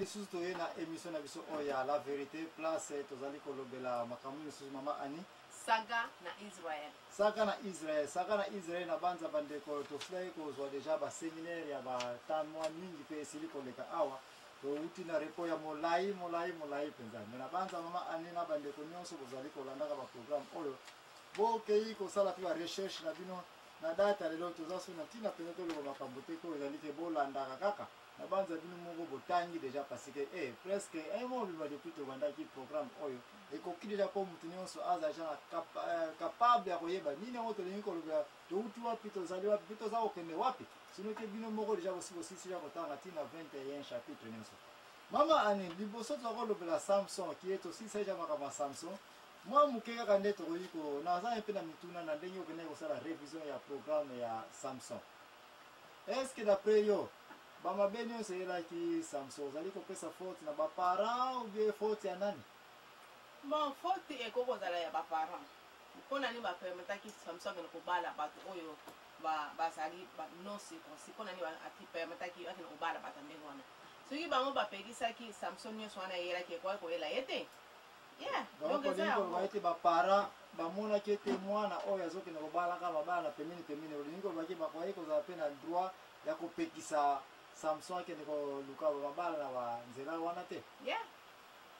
Surtout na émission na biso oya la vérité place tozali kolobela makambo sur mama Ani saga na Israël. Saga na Israël na banza bandeko tofai kozwa déjà ba séminaire ya ba tanwa mingi pe esili koleka awa to uti na repo ya molai penza. Na banza mama Ani na bandeko nyonso bozali kolanda ka ba programme oyo bo kei ko sala pa recherche na bino na data lelo tozaso na tina penza to lo makambo te ko ezali te bolanda kaka. Na banza bino moko botangi déjà parce que presque un mois biba depuis to banda ki programme oyo et ko ki déjà comme mutu nyonso aza genre capable ya koyeba nini oto lingi ko lobya to uti wapi to zali wapi to za okende wapi sino ke bino moko déjà aussi ya kotanga tina 21 chapitre nyonso. Mama Ani liboso to ko lobela Samson qui est aussi ça jama kama Samson moi mukeka kande to ko na za pe na mituna na ndenyo kene ko sala révision ya programme ya Samson. Est-ce que d'après yo Bama benyo c'est là qui Samson zali ko pesa faute na ba parents ou bien faute ya nani? Bon faute e koko zala ya ba parents. Pona ni ba permettre ki Samson ko bala ba oyo ba sali ba non c'est pona ni ba ati permettre ki ati ko bala ba tande wana. So ki ba mo ba pegisa ki Samson nyo swana yela ki ko yela yete. Yeah. Donc ko ba ete ba parents ba mona ki témoin na oyo azoke na ko bala ka ba bala pemini ko ba ki ba ko za pena droit ya ko pekisa Samson qui est Luka Babala na nzela wana te. Yeah.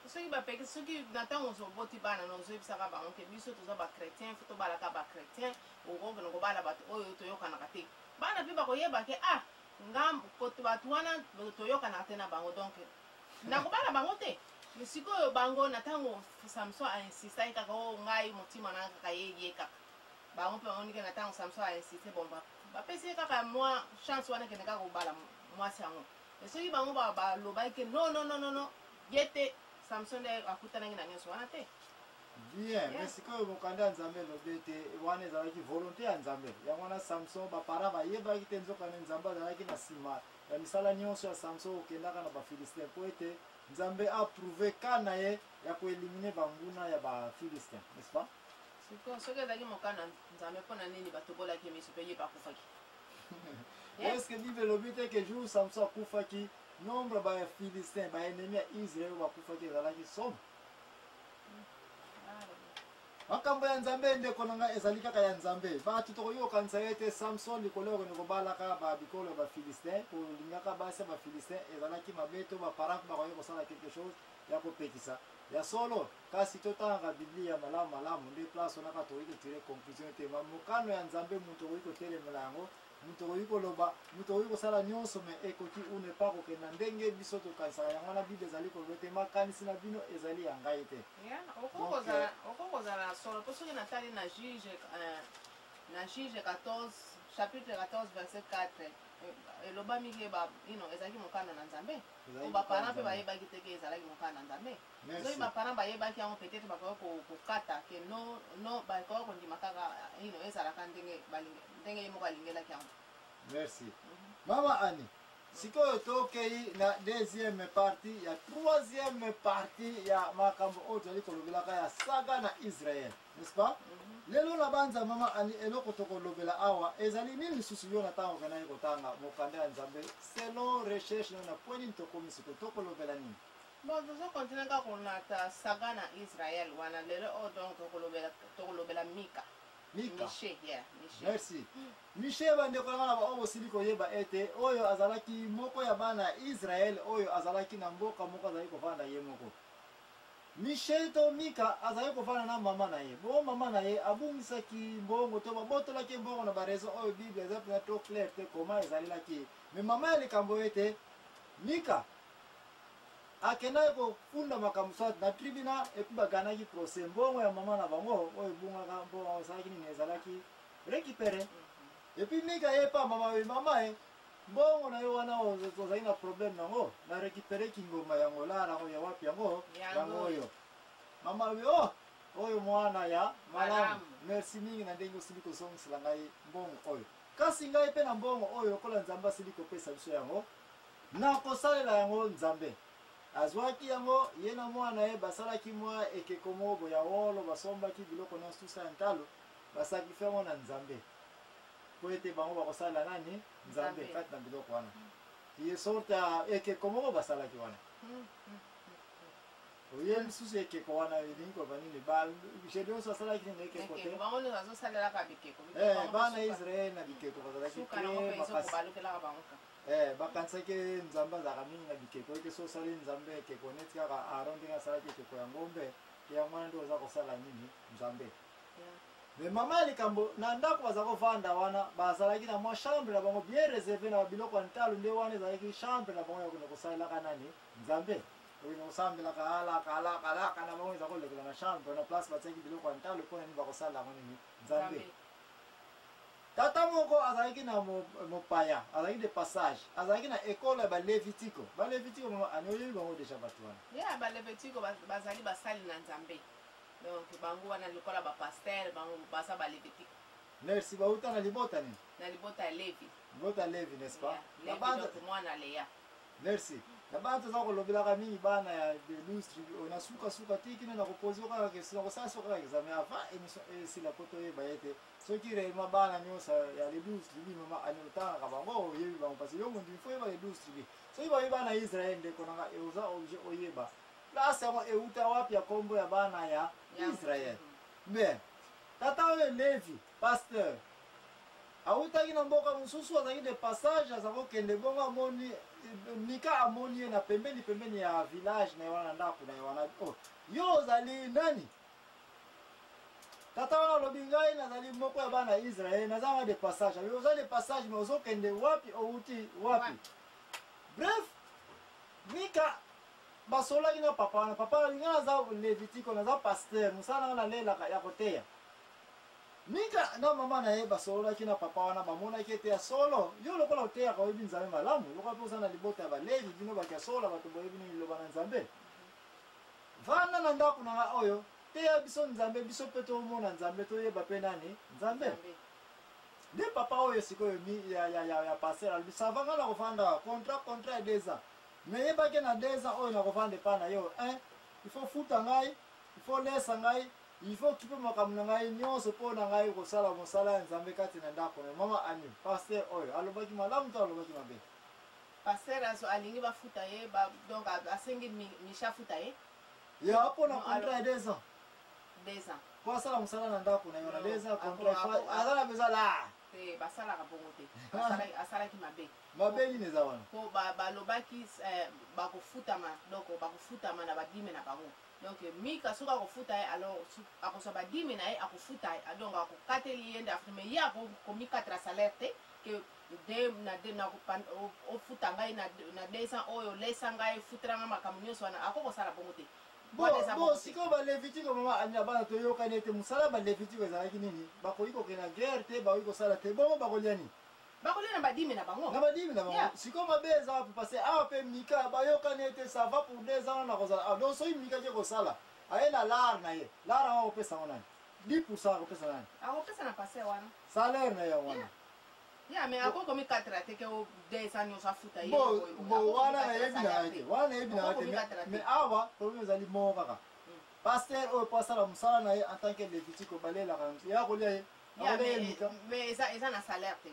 So ki ba peke so ki nata on so boti bana no so bisaka ba onke biso to za ba chrétien foto bala ka ba chrétien o go no bala ba oyo to yoka na kate. Bana pe ba ko yeba ke ngam ko to ba tuana to yoka na te na bango donc na ko bala bango te. Misiko yo bango natango Samson a insisté ka ko ngai motima na ka ye ka. Bango pe on ke natango Samson a insisté bon ba pese ka moi chance wana ke neka ko bala moi c'est un et ceux qui vont ba loba que non yete Samson de akuta na ngina nyoso wana te bien mais c'est que mon candidat nzambe lobete wana za ki volonté ya nzambe ya wana Samson ba para ba yeba ki tenzo kana nzamba za ki na sima ya misala nyonso ya Samson okenda kana ba Philistin poete nzambe a prouvé kana ye ya ko éliminer banguna ya ba Philistin n'est-ce pas c'est que ce que dagi mokana nzambe pona nini batobola ki miso peye ba kufaki. Est-ce que Bible l'obité que jour Samson kufa ki nombre ba Philistin ba ennemi Israël ba kufa ki zala ki somme. Makambo ya nzambe ndeko nanga ezali kaka ya nzambe. Ba tutoko yo kanisa ete Samson likolo ko balaka ba bikolo ba Philistin ko lingaka ba sa ba Philistin ezala ki mabeto ba parents ba ko sala quelque chose ya ko pekisa. Ya solo kasi totanga Biblia malamu nde place on a ka to tirer conclusion te mukano ya nzambe muntu ko tele mulango muto ko loba muto ko sala nyonso me ekoti une pa ko kena ndenge biso to kanisa ya ngana Bible ezali ko lote makanisi na bino ezali ya ngai te. Yeah, okoko za solo to soki natali na Juge 14 chapitre 14 verset 4 eloba mike ba ezali mokana na nzambe o ba parents pe ba yeba ki teke ezali mokana na nzambe so ba parents ba yeba ki yango peut-être ba ko kata ke no ba ko ko ndima kaka ezala ka ndenge mo kalingela ki yango. Merci. Mama Ani sikoyo tokei na deuxième partie ya troisième partie ya makambo oyo ali kolobelaka ya saga na Israël n'est-ce pas? Lelo na banza mama Ani eloko tokolobela awa ezali nini lisusu yo na tango kana kotanga mokanda ya nzambe selon recherche na point tokomi siko tokolobela nini? Bon nous continuons ka konata saga na Israël wana lelo o donc tokolobela Mika. Miché, yeah, Miché. Merci. Miché bande ko ngana ba obo siliko yeba ete oyo azalaki moko ya bana Israël oyo azalaki na mboka moko azali ko vanda ye moko. Miché to Mika azali ko vanda na mama na ye. Bo mama na ye abungisaki mbongo to babotola ki mbongo na barezo oyo Bible ezali na to clair te koma ezali la ki. Mais mama ali kambo ete Mika akena ko funda makamusa na tribunal ekuba ganaki procès mbongo ya mama na bango oyo bunga ka mbongo saki ni ezalaki récupérer et puis Mika yepa mama mbongo na yo wana ozali na problème nango na récupérer kingoma yango la rango ya wapi yango oyo mama oyo mwana ya malamu merci mingi na ndenge siliko songisela ngai mbongo oyo kasi ngai pe na mbongo oyo kola nzamba siliko pesa biso yango na kosalela yango nzambe azwaki yango ye na mwana ye basalaki mwa ekeko moko ya wolo basombaki biloko nyonso tusa ya ntalo basakrifie yango na nzambe po ete bango bakosala nani nzambe kati na biloko wana ye sorte ya ekeko moko basalaki wana oye misusu ekeko wana elingi koba nini gedeon asalaki nini ekeko te bana israel na bikeko bazalaki te makasi bakanisaki nzambe azalaka mingi na bikeko eke so osali nzambe ekeko neti kaka aron ndenge asalaki ekeko ya ngombe yango wana nde oza kosala nini nzambe me mama ya likambo na ndako baza kovanda wana bazalaki na mwa chambre na bango bien reserve na babiloko ya ntalo nde wana ezalaki chambre na bango ya kende kosalelaka nani nzambe okende kosambelaka alaka na bango eza kolekela na chambre na place batiaki biloko ya ntalo mpo nani bakosala yango nini nzambe tata moko azalaki na mopaya azalaki de passage azalaki na ekole ya balevitiko mama ani oyebi bango deja bato wana balevitiko bazali basali na nzambe donc bango wana lokola bapaster bango baza balevitiko merci bauta na libota nini na libota ya levi n'est-ce pas mwana leya merci na bantu za kolobelaka mingi bana ya delustre ona suka te kino na kopozi okaka question kosala soki kaka examen avant émission esila po toyeba ye te soki réellement bana nyonso ya delustre bi mama ani otangaka bango oyebi bango parce yo mondi ifo oyeba delustre bi soki bayebi bana ya israel ndeko nanga oza oblige oyeba place yango euta wapi ya kombo ya bana ya israel bien tata oyo levi pasteur autaki na mboka mosusu azalaki de passage aza kokende bongo amoni mika amoni ye na pembeni ya village na ye wana na ndako na ye wana yo ozali nani tata wana alobi ngai nazali moko ya bana ya israel nazanga de passage yo oza de passage me ozokende wapi outi wapi bref mika basolaki na papa wana papa nga naza levitiko naza pasteur mosala nanga nalelaka ya koteya mika na mama na ye basololaki na papa wana bamonaki ete ya solo yo lokola oteyaka oyebi nzambe malamu lokola mpe oza na libota ya balevi bino bakia sola bato boyebi nini liloba na nzambe vanda na ndako na nga oyo teya biso nzambe biso mpe tomona nzambe toyeba mpe nani nzambe nde papa oyo sikoyo ya paster alobi savanga na kovanda contrat ya 2 ans me yebaki na 2 ans oyo na kovanda epa na yo il faut futa ngai il faut lesa ngai il faut kipe makambo na ngai nyonso mpo na ngai kosala mosala ya nzambe kati na ndako na mama ani paster oyo alobaki malamu to alobaki mabe paster alingi bafuta ye donc asengi misha futa ye ya mpo na contrat ya 2 ans 2 ans po asala mosala na ndako na yo na 2 ans contrat aza na besoin la te basalaka bongo te asalaki mabe nini eza wana po balobaki bakofutama donc bakofutama na badime na bango donc mika soki akofuta ye alors akozwa badime na ye akofuta ye donc akokateli ye nde afutama ye akomikatela salaire te ke ofuta ngai na 200 oyo olesa ngai futelanga makambo nyonso wana akokosala bongo te bo sikoyo balevitiko mama ani na bana toyokani ete mosala balevitiko ezalaki nini bakoki kokenda guerre te bakoki kosala te bongo bakolia nini bakolia na badime na bango sikoyo mabe eza wapi parce awa mpe mika bayokani ete ça va pour 2 ans na kozala donc soki mika ke kosala aye na lare na ye lare ango akopesa ngo nani 10% akopesa nani akopesa na passe wana salaire na ye wana ya me akokomi 4 te ke 2 ans nyonso afuta ye bo wana nayebi na ngai te wana nayebi na ngai te mais awa problème ezali moko kaka paster oyo po asala mosala na ye en tant que levitiko balelaka ya kolia ye mais eza na salaire te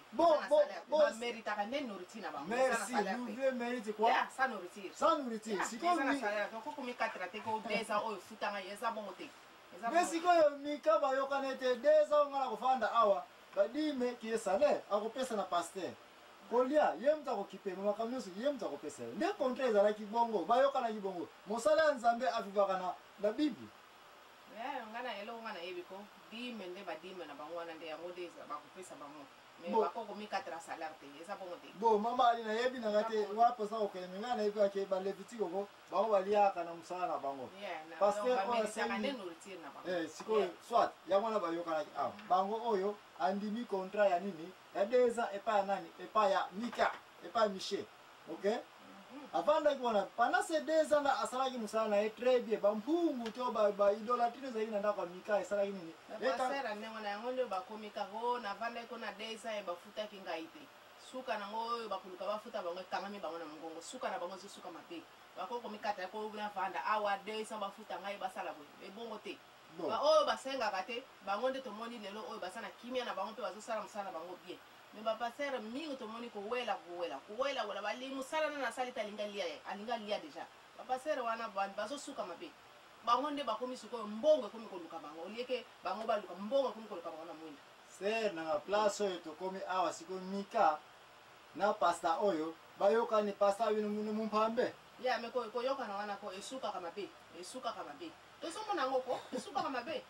baméritaka nde nourriture na bango merci nouveau mérite quoi sans nourriture sikoyo eza na salaire te okokomi 4 te ko 2 ans oyo futanga ye eza bongo te mais sikoyo mika bayokana ete 2 ans nga na kofanda awa badime ki ye salaire akopesa na paster kolia ye moto akokipe makambo nyonso ye moto akopesa nde contrat ezalaki bongo bayokanaki bongo mosala ya nzambe avivaka na bible nga na eloko nga nayebi ko dime nde badime na bango wana nde yango nde bakopesa bango mais bakokomi 4 salaire te eza bongo te bo mama ali nayebi nanga te waposa kokende me nga nayebi kake balevitiko ko bango baliaka na mosala na bango sikoyo soit yango wana bayokanaki awa bango oyo andimi contrat ya nini ya 2 ans epai ya nani epai ya mika epai ya michel ok avandaki wana pendant ces 2 ans asalaki mosala na ye très bien bampungu to baidolatrine ezalaki na ndako ya mika esalaki nini basera ndenge na yango nde bakomikaka o navandaki ko na 2 ans bafutaki ngai te suka nango oyo bakoluka bafuta bango ekangami bango na mongongo suka na bango ezosuka mabe bakokomikata ko navanda awa 2 ans bafuta ngai basala boye ebongo te oyo basengaka te bango nde tomoni lelo oyo baza na kimia na bango mpe bazosala mosala na bango bien me bapasere mingi tomoni kowela balingi mosala nana asali te alinga lia deja bapasere wana bazosuka mabe bango nde bakomi sikoyo mbongo ekomi koluka bango olieke bango baluka mbongo ekomi koluka bango na mwinda ser nanga place oyo tokomi awa sikoyo mika na pasta oyo bayokani pasta bino mumpambe ya me koyokana wana ko esukaka mabe tozomona yango ko esukaka mabe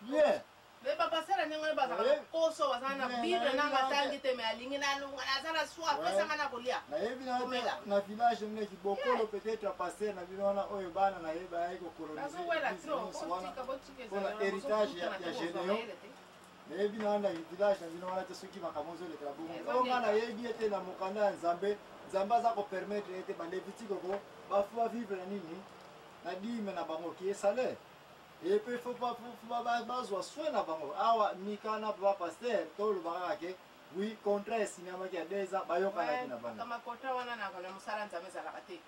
bien me bapasera ndenge bazala koso bazala na bible nanga tangi te me alingi nalunga nazala swa apesanga na kolia nayebi na village mne kibokolo peut-être paster na bino wana oyo bana nayeba yai kokolonize mpona héritage ya généo nayebi na wana village na bino wana te soki makambo ozolekela bongo onga nayebi ete na mokanda ya nzambe aza kopermettre ete balevitike oko bavivre na nini na dime na bango ki esalaire et puis faut pas bazwa soin na bango awa mika na papa pasteur tolobaka kake oui contrat esinyamaki ya 2 ans bayokana ki na bana kama contrat wana na musala nzambe ezalaka te